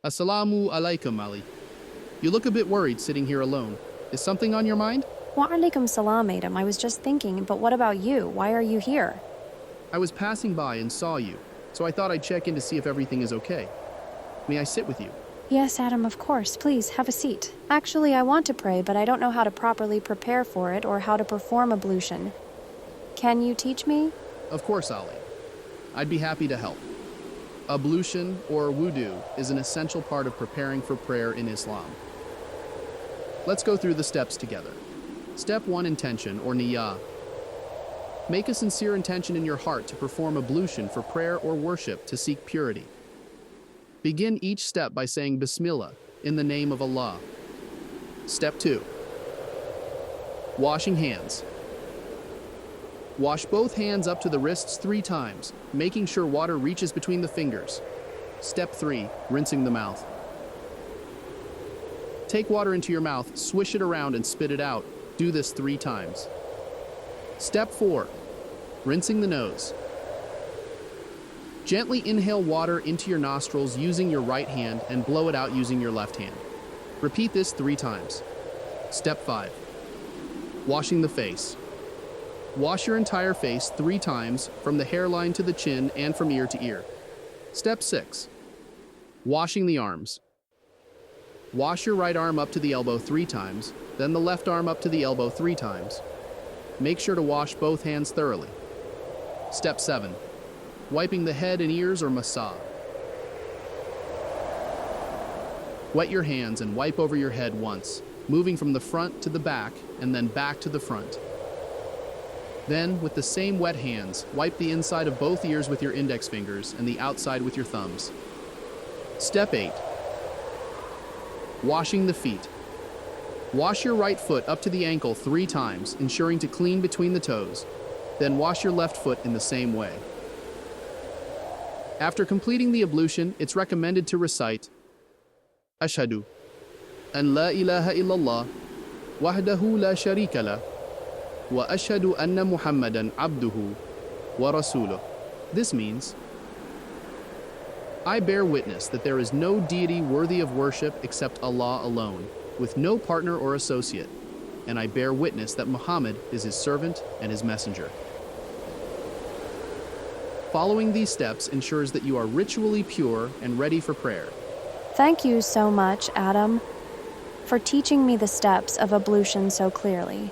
Assalamu alaikum, Ali. You look a bit worried sitting here alone. Is something on your mind? Wa alaikum salam, Adam. I was just thinking, but what about you? Why are you here? I was passing by and saw you, so I thought I'd check in to see if everything is okay. May I sit with you? Yes, Adam, of course. Please, have a seat. Actually, I want to pray, but I don't know how to properly prepare for it or how to perform ablution. Can you teach me? Of course, Ali. I'd be happy to help. Ablution, or Wudu, is an essential part of preparing for prayer in Islam. Let's go through the steps together. Step 1. Intention, or niyyah. Make a sincere intention in your heart to perform ablution for prayer or worship to seek purity. Begin each step by saying Bismillah, in the name of Allah. Step 2. Washing hands. Wash both hands up to the wrists 3 times, making sure water reaches between the fingers. Step 3. Rinsing the mouth. Take water into your mouth, swish it around and spit it out. Do this 3 times. Step 4. Rinsing the nose. Gently inhale water into your nostrils using your right hand and blow it out using your left hand. Repeat this 3 times. Step 5. Washing the face. Wash your entire face 3 times from the hairline to the chin and from ear to ear. Step 6. Washing the arms. Wash your right arm up to the elbow 3 times, then the left arm up to the elbow 3 times. Make sure to wash both hands thoroughly. Step 7. Wiping the head and ears or massage. Wet your hands and wipe over your head once, moving from the front to the back and then back to the front. Then, with the same wet hands, wipe the inside of both ears with your index fingers and the outside with your thumbs. Step 8. Washing the feet. Wash your right foot up to the ankle 3 times, ensuring to clean between the toes. Then wash your left foot in the same way. After completing the ablution, it's recommended to recite Ashhadu an la ilaha illallah wahdahu la sharika lah wa ashhadu anna Muhammadan abduhu wa rasuluh. This means, I bear witness that there is no deity worthy of worship except Allah alone, with no partner or associate, and I bear witness that Muhammad is his servant and his messenger. Following these steps ensures that you are ritually pure and ready for prayer. Thank you so much, Adam, for teaching me the steps of ablution so clearly.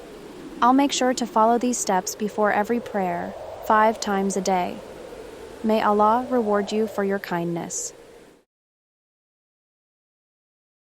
I'll make sure to follow these steps before every prayer, 5 times a day. May Allah reward you for your kindness.